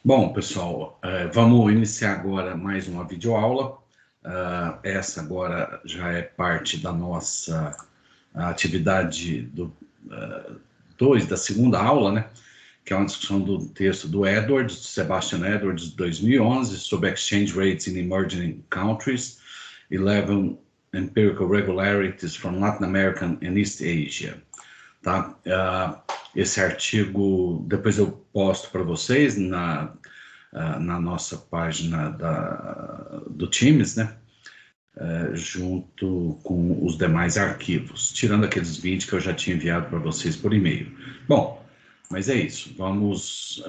Bom, pessoal, vamos iniciar agora mais uma videoaula. Essa agora já é parte da nossa atividade do 2 da segunda aula, né? Que é uma discussão do texto do Edwards, Sebastian Edwards, de 2011, sobre Exchange Rates in Emerging Countries, 11 Empirical Regularities from Latin American and East Asia. Tá? Esse artigo, depois eu posto para vocês na nossa página do Teams, né? Junto com os demais arquivos, tirando aqueles 20 que eu já tinha enviado para vocês por e-mail. Bom, mas é isso. Vamos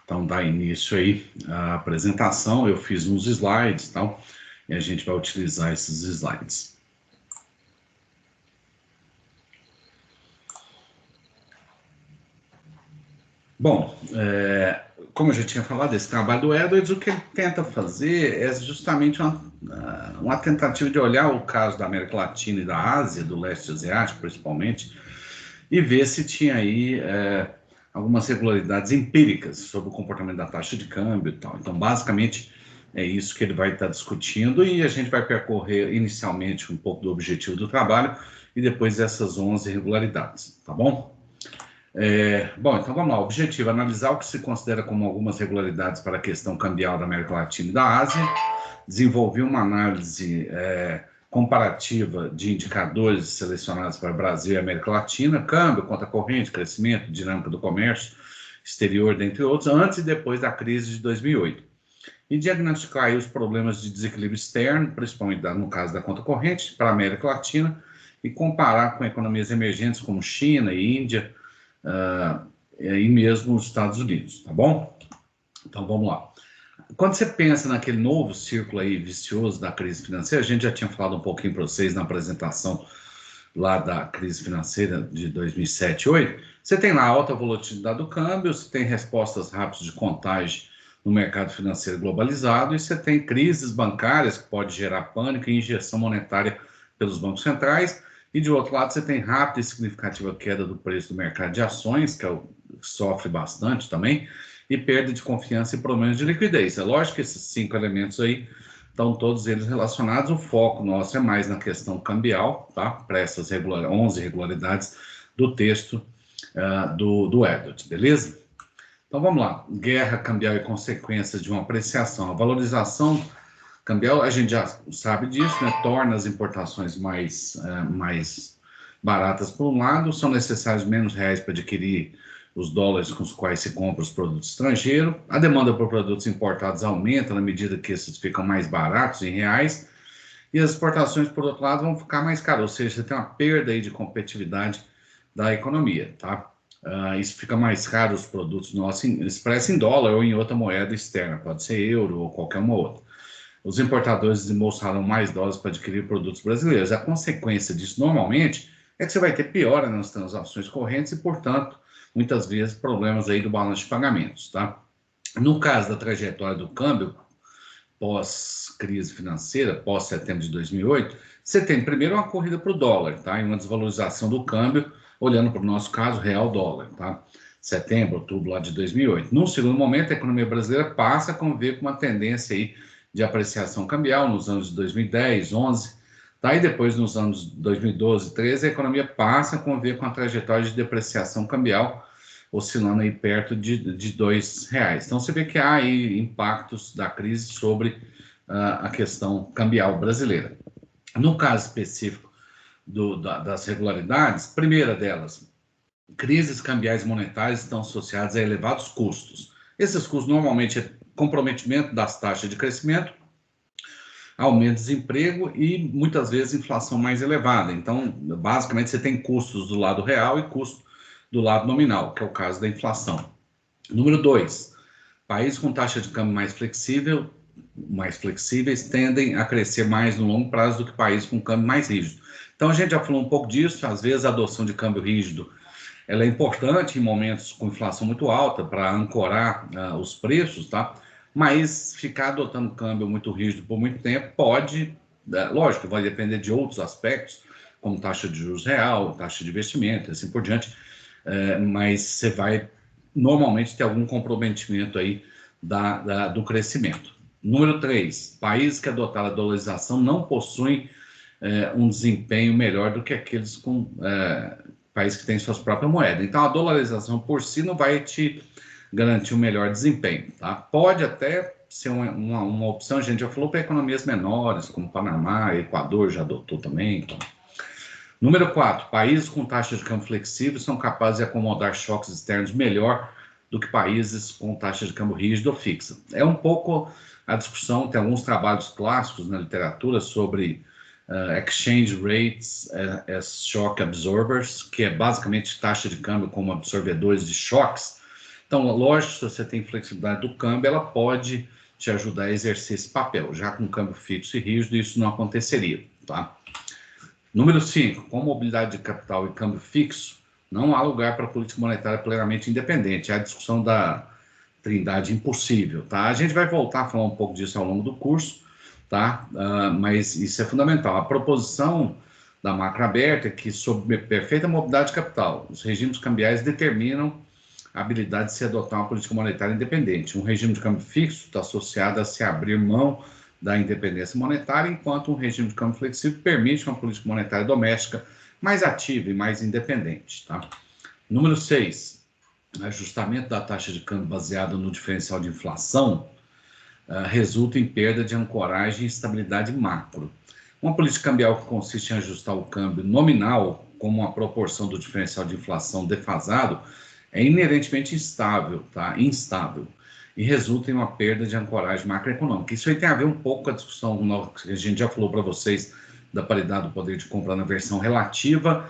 então dar início aí à apresentação. Eu fiz uns slides e tal, e a gente vai utilizar esses slides. Bom, como eu já tinha falado, esse trabalho do Edwards, o que ele tenta fazer é justamente uma tentativa de olhar o caso da América Latina e da Ásia, do leste asiático principalmente, e ver se tinha aí algumas regularidades empíricas sobre o comportamento da taxa de câmbio e tal. Então, basicamente, é isso que ele vai estar discutindo, e a gente vai percorrer inicialmente um pouco do objetivo do trabalho e depois essas 11 irregularidades, tá bom? Bom, então vamos lá. O objetivo é analisar o que se considera como algumas regularidades para a questão cambial da América Latina e da Ásia, desenvolver uma análise comparativa de indicadores selecionados para Brasil e América Latina, câmbio, conta corrente, crescimento, dinâmica do comércio exterior, dentre outros, antes e depois da crise de 2008. E diagnosticar aí os problemas de desequilíbrio externo, principalmente no caso da conta corrente, para a América Latina, e comparar com economias emergentes como China e Índia, e mesmo os Estados Unidos, tá bom? Então vamos lá. Quando você pensa naquele novo círculo aí vicioso da crise financeira, a gente já tinha falado um pouquinho para vocês na apresentação lá da crise financeira de 2007 e 2008, você tem lá a alta volatilidade do câmbio, você tem respostas rápidas de contágio no mercado financeiro globalizado, e você tem crises bancárias que pode gerar pânico e injeção monetária pelos bancos centrais, e de outro lado você tem rápida e significativa queda do preço do mercado de ações, que sofre bastante também, e perda de confiança e problemas de liquidez. É lógico que esses 5 elementos aí estão todos eles relacionados. O foco nosso é mais na questão cambial, tá? Para essas 11 irregularidades do texto do Edwards, beleza? Então vamos lá. Guerra cambial e consequências de uma apreciação. A valorização cambial, a gente já sabe disso, né? Torna as importações mais baratas por um lado, são necessários menos reais para adquirir os dólares com os quais se compra os produtos estrangeiros, a demanda por produtos importados aumenta na medida que esses ficam mais baratos em reais, e as exportações, por outro lado, vão ficar mais caras, ou seja, você tem uma perda aí de competitividade da economia, tá? Isso fica mais caro os produtos nossos expressos em dólar ou em outra moeda externa, pode ser euro ou qualquer uma outra. Os importadores desembolsarão mais dólares para adquirir produtos brasileiros. A consequência disso, normalmente, é que você vai ter piora nas transações correntes e, portanto, muitas vezes problemas aí do balanço de pagamentos, tá? No caso da trajetória do câmbio, pós-crise financeira, pós-setembro de 2008, você tem primeiro uma corrida para o dólar, tá? E uma desvalorização do câmbio, olhando para o nosso caso, real dólar, tá? Setembro, outubro lá de 2008. Num segundo momento, a economia brasileira passa a conviver com uma tendência aí de apreciação cambial nos anos de 2010, 11, tá? E depois nos anos 2012, 13, a economia passa a conviver com a trajetória de depreciação cambial, oscilando aí perto de R$2. Então você vê que há aí impactos da crise sobre a questão cambial brasileira. No caso específico das regularidades, primeira delas, crises cambiais monetárias estão associadas a elevados custos. Esses custos normalmente é comprometimento das taxas de crescimento, aumento de desemprego e muitas vezes inflação mais elevada. Então, basicamente, você tem custos do lado real e custo do lado nominal, que é o caso da inflação. Número 2, países com taxa de câmbio mais flexíveis tendem a crescer mais no longo prazo do que países com câmbio mais rígido. Então, a gente já falou um pouco disso, às vezes a adoção de câmbio rígido ela é importante em momentos com inflação muito alta para ancorar os preços, tá? Mas ficar adotando câmbio muito rígido por muito tempo pode, lógico, vai depender de outros aspectos, como taxa de juros real, taxa de investimento, assim por diante, mas você vai normalmente tem algum comprometimento aí do crescimento. Número 3, países que adotaram a dolarização não possuem um desempenho melhor do que aqueles com países que têm suas próprias moedas. Então, a dolarização por si não vai te garantir um melhor desempenho, tá? Pode até ser uma opção, a gente já falou, para economias menores, como Panamá, Equador já adotou também. Então. Número 4, países com taxa de câmbio flexível são capazes de acomodar choques externos melhor do que países com taxa de câmbio rígida ou fixa. É um pouco a discussão, tem alguns trabalhos clássicos na literatura sobre exchange rates as shock absorbers, que é basicamente taxa de câmbio como absorvedores de choques. Então, lógico, se você tem flexibilidade do câmbio, ela pode te ajudar a exercer esse papel. Já com câmbio fixo e rígido, isso não aconteceria, tá? Número 5, com mobilidade de capital e câmbio fixo, não há lugar para política monetária plenamente independente. É a discussão da trindade impossível, tá? A gente vai voltar a falar um pouco disso ao longo do curso, tá? Mas isso é fundamental. A proposição da macro aberta é que, sob perfeita mobilidade de capital, os regimes cambiais determinam a habilidade de se adotar uma política monetária independente. Um regime de câmbio fixo está associado a se abrir mão da independência monetária, enquanto um regime de câmbio flexível permite uma política monetária doméstica mais ativa e mais independente, tá? Número 6, ajustamento da taxa de câmbio baseado no diferencial de inflação resulta em perda de ancoragem e estabilidade macro. Uma política cambial que consiste em ajustar o câmbio nominal como uma proporção do diferencial de inflação defasado é inerentemente instável, tá? Instável, e resulta em uma perda de ancoragem macroeconômica. Isso aí tem a ver um pouco com a discussão que a gente já falou para vocês da paridade do poder de compra na versão relativa.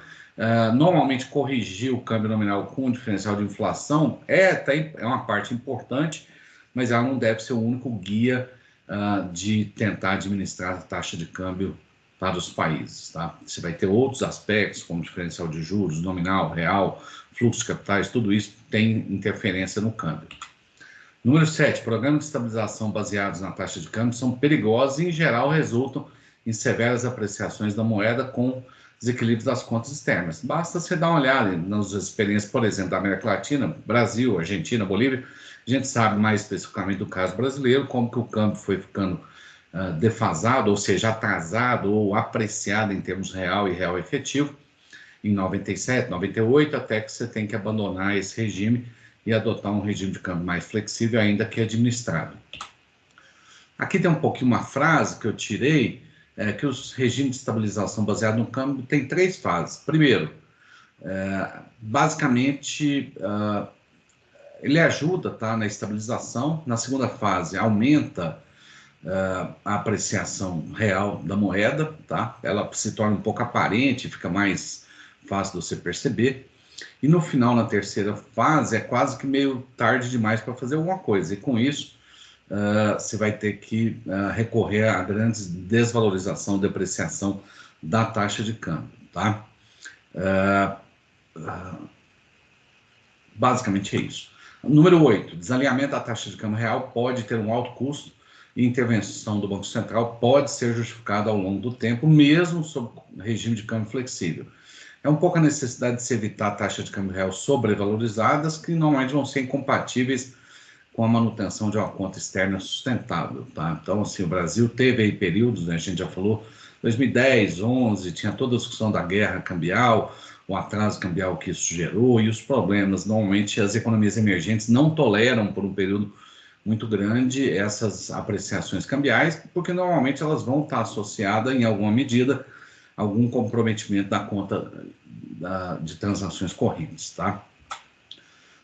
Normalmente, corrigir o câmbio nominal com o diferencial de inflação é uma parte importante, mas ela não deve ser o único guia de tentar administrar a taxa de câmbio para os países, tá? Você vai ter outros aspectos, como diferencial de juros, nominal, real, fluxo de capitais, tudo isso tem interferência no câmbio. Número 7, programas de estabilização baseados na taxa de câmbio são perigosos e, em geral, resultam em severas apreciações da moeda com desequilíbrios das contas externas. Basta você dar uma olhada nas experiências, por exemplo, da América Latina, Brasil, Argentina, Bolívia. A gente sabe mais especificamente do caso brasileiro, como que o câmbio foi ficando defasado, ou seja, atrasado ou apreciado em termos real e real efetivo, em 97, 98, até que você tem que abandonar esse regime e adotar um regime de câmbio mais flexível, ainda que administrado. Aqui tem um pouquinho uma frase que eu tirei, que os regimes de estabilização baseados no câmbio têm 3 fases. Primeiro, basicamente, ele ajuda, tá, na estabilização. Na segunda fase, aumenta a apreciação real da moeda, tá? Ela se torna um pouco aparente, fica mais fácil de você perceber. E no final, na terceira fase, é quase que meio tarde demais para fazer alguma coisa. E com isso, você vai ter que recorrer a grandes desvalorização, depreciação da taxa de câmbio, tá? Basicamente é isso. Número 8, desalinhamento da taxa de câmbio real pode ter um alto custo e intervenção do Banco Central pode ser justificada ao longo do tempo, mesmo sob regime de câmbio flexível. É um pouco a necessidade de se evitar taxas de câmbio real sobrevalorizadas, que normalmente vão ser incompatíveis com a manutenção de uma conta externa sustentável, tá? Então, assim, o Brasil teve aí períodos, né, a gente já falou, 2010, 11, tinha toda a discussão da guerra cambial, o atraso cambial que isso gerou e os problemas. Normalmente, as economias emergentes não toleram, por um período muito grande, essas apreciações cambiais, porque normalmente elas vão estar associadas, em alguma medida, a algum comprometimento da conta de transações correntes, tá?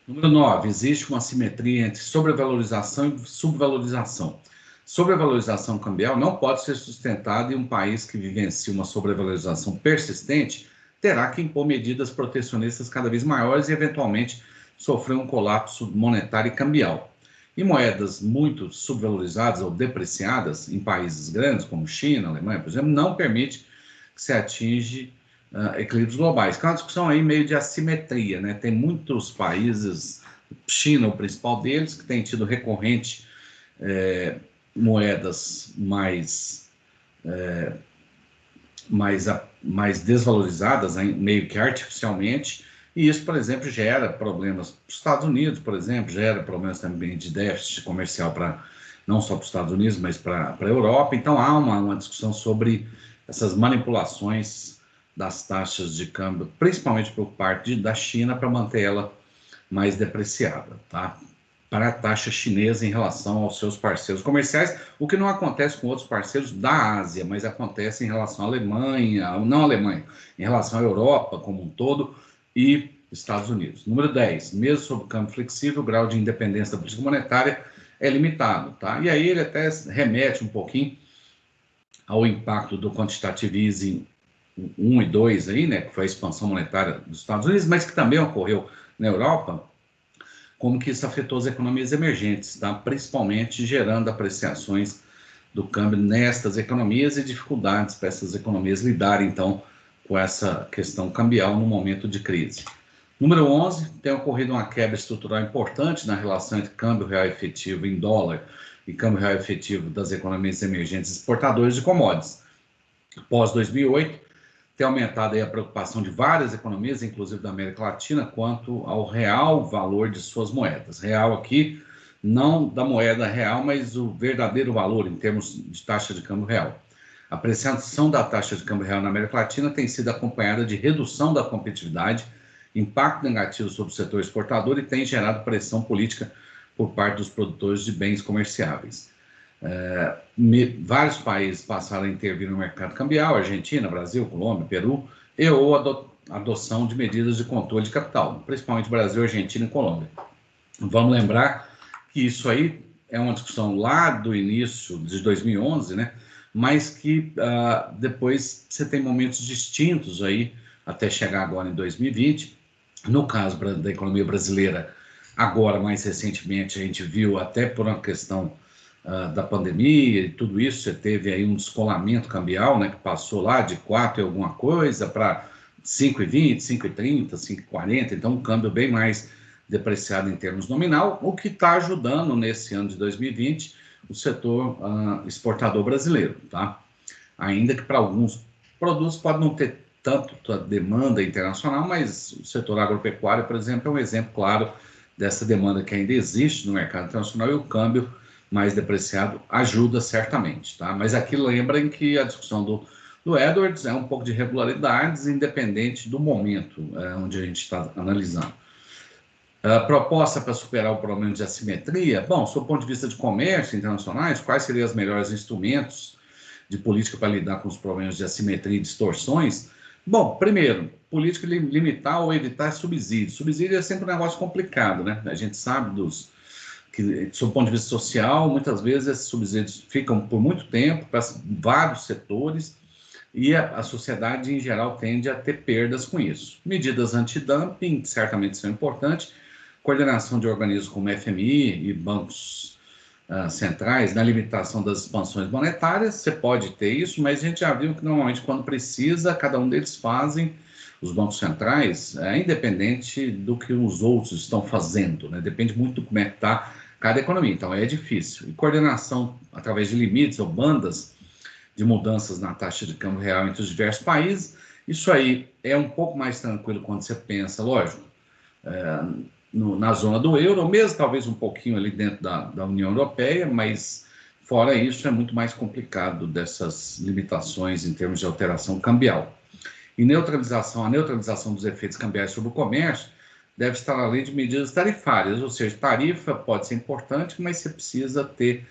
Número 9, existe uma simetria entre sobrevalorização e subvalorização. Sobrevalorização cambial não pode ser sustentada em um país que vivencia uma sobrevalorização persistente, terá que impor medidas protecionistas cada vez maiores e, eventualmente, sofrer um colapso monetário e cambial. E moedas muito subvalorizadas ou depreciadas em países grandes, como China, Alemanha, por exemplo, não permite que se atinge equilíbrios globais, que é uma discussão aí meio de assimetria, né? Tem muitos países, China o principal deles, que tem tido recorrente moedas mais desvalorizadas, meio que artificialmente, E isso, por exemplo, gera problemas para os Estados Unidos, por exemplo, gera problemas também de déficit comercial para não só para os Estados Unidos, mas para a Europa. Então, há uma discussão sobre essas manipulações das taxas de câmbio, principalmente por parte da China, para manter ela mais depreciada, tá? Para a taxa chinesa em relação aos seus parceiros comerciais, o que não acontece com outros parceiros da Ásia, mas acontece em relação à Alemanha, não à Alemanha, em relação à Europa como um todo e Estados Unidos. Número 10, mesmo sob câmbio flexível, o grau de independência da política monetária é limitado, tá? E aí ele até remete um pouquinho ao impacto do quantitative easing 1 e 2 aí, né, que foi a expansão monetária dos Estados Unidos, mas que também ocorreu na Europa, como que isso afetou as economias emergentes, tá? Principalmente gerando apreciações do câmbio nestas economias e dificuldades para essas economias lidarem, então, com essa questão cambial no momento de crise. Número 11, tem ocorrido uma quebra estrutural importante na relação entre câmbio real efetivo em dólar e câmbio real efetivo das economias emergentes exportadoras de commodities. Após 2008, tem aumentado aí a preocupação de várias economias, inclusive da América Latina, quanto ao real valor de suas moedas. Real aqui, não da moeda real, mas o verdadeiro valor em termos de taxa de câmbio real. A apreciação da taxa de câmbio real na América Latina tem sido acompanhada de redução da competitividade, impacto negativo sobre o setor exportador e tem gerado pressão política por parte dos produtores de bens comerciáveis. Vários países passaram a intervir no mercado cambial, Argentina, Brasil, Colômbia, Peru, e ou adoção de medidas de controle de capital, principalmente Brasil, Argentina e Colômbia. Vamos lembrar que isso aí é uma discussão lá do início de 2011, né? Mas que depois você tem momentos distintos aí, até chegar agora em 2020. No caso da economia brasileira, agora, mais recentemente, a gente viu, até por uma questão da pandemia e tudo isso, você teve aí um descolamento cambial, né, que passou lá de 4 e alguma coisa para 5,20, 5,30, 5,40, então um câmbio bem mais depreciado em termos nominal, o que está ajudando nesse ano de 2020 o setor exportador brasileiro, tá? Ainda que para alguns produtos pode não ter tanto a demanda internacional, mas o setor agropecuário, por exemplo, é um exemplo claro dessa demanda que ainda existe no mercado internacional e o câmbio mais depreciado ajuda certamente, tá? Mas aqui lembrem que a discussão do Edwards é um pouco de regularidades, independente do momento onde a gente está analisando. A proposta para superar o problema de assimetria, bom, sob o ponto de vista de comércio internacionais, quais seriam os melhores instrumentos de política para lidar com os problemas de assimetria e distorções? Bom, primeiro, política limitar ou evitar subsídios. Subsídio é sempre um negócio complicado, né? A gente sabe que, sob o ponto de vista social, muitas vezes esses subsídios ficam por muito tempo para vários setores e a sociedade, em geral, tende a ter perdas com isso. Medidas antidumping, certamente são importantes, coordenação de organismos como FMI e bancos centrais na limitação das expansões monetárias, você pode ter isso, mas a gente já viu que normalmente quando precisa, cada um deles fazem, os bancos centrais, independente do que os outros estão fazendo, né? Depende muito do como é que está cada economia, então é difícil. E coordenação através de limites ou bandas de mudanças na taxa de câmbio real entre os diversos países, isso aí é um pouco mais tranquilo quando você pensa, lógico, na zona do euro, ou mesmo talvez um pouquinho ali dentro da União Europeia, mas fora isso é muito mais complicado dessas limitações em termos de alteração cambial. E a neutralização dos efeitos cambiais sobre o comércio deve estar além de medidas tarifárias, ou seja, tarifa pode ser importante, mas você precisa ter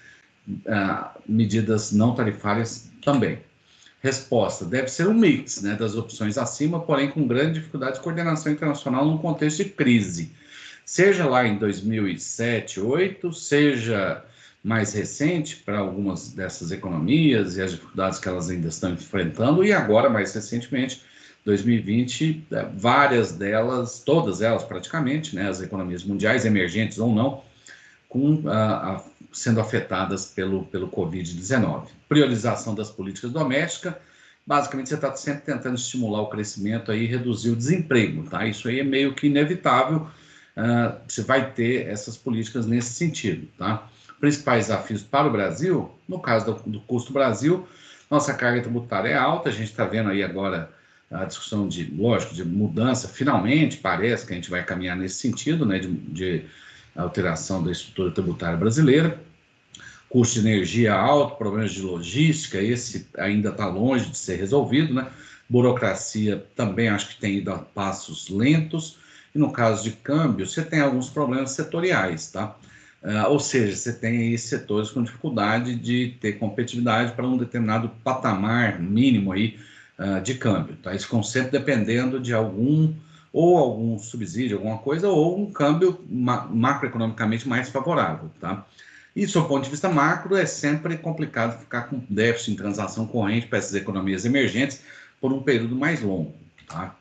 medidas não tarifárias também. Resposta, deve ser um mix, né, das opções acima, porém com grande dificuldade de coordenação internacional num contexto de crise. Seja lá em 2007, 2008, seja mais recente para algumas dessas economias e as dificuldades que elas ainda estão enfrentando, e agora, mais recentemente, 2020, várias delas, todas elas praticamente, né, as economias mundiais, emergentes ou não, sendo afetadas pelo Covid-19. Priorização das políticas domésticas, basicamente você está sempre tentando estimular o crescimento aí e reduzir o desemprego, tá? Isso aí é meio que inevitável, você vai ter essas políticas nesse sentido, tá? Principais desafios para o Brasil, no caso do custo Brasil, nossa carga tributária é alta, a gente está vendo aí agora a discussão de, lógico, de mudança, finalmente parece que a gente vai caminhar nesse sentido, né, de alteração da estrutura tributária brasileira. Custo de energia alto, problemas de logística, esse ainda está longe de ser resolvido, né? Burocracia também acho que tem ido a passos lentos, e no caso de câmbio, você tem alguns problemas setoriais, tá? Ou seja, você tem aí setores com dificuldade de ter competitividade para um determinado patamar mínimo aí de câmbio, tá? Eles ficam sempre dependendo de algum subsídio, alguma coisa, ou um câmbio macroeconomicamente mais favorável, tá? E, do ponto de vista macro, é sempre complicado ficar com déficit em transação corrente para essas economias emergentes por um período mais longo. Tá?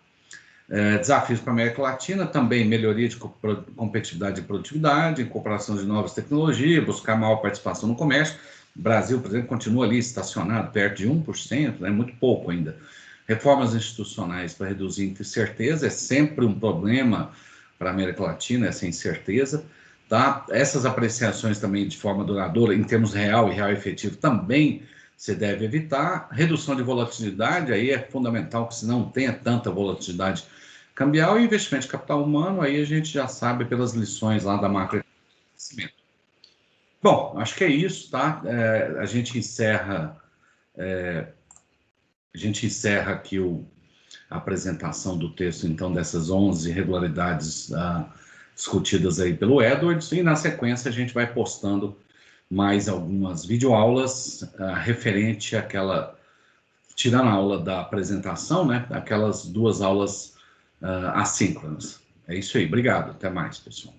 Desafios para a América Latina, também melhoria de competitividade e produtividade, incorporação de novas tecnologias, buscar maior participação no comércio. O Brasil, por exemplo, continua ali estacionado perto de 1%, né, muito pouco ainda. Reformas institucionais para reduzir incerteza, é sempre um problema para a América Latina, essa incerteza. Tá? Essas apreciações também de forma duradoura, em termos real e real efetivo, também se deve evitar. Redução de volatilidade, aí é fundamental que se não tenha tanta volatilidade cambial, e investimento de capital humano, aí a gente já sabe pelas lições lá da macroeconomia. Bom, acho que é isso, tá? A gente encerra aqui a apresentação do texto, então, dessas 11 irregularidades discutidas aí pelo Edwards, e na sequência a gente vai postando mais algumas videoaulas referente àquela, tirando a aula da apresentação, né, aquelas duas aulas assíncronas. É isso aí, obrigado, até mais, pessoal.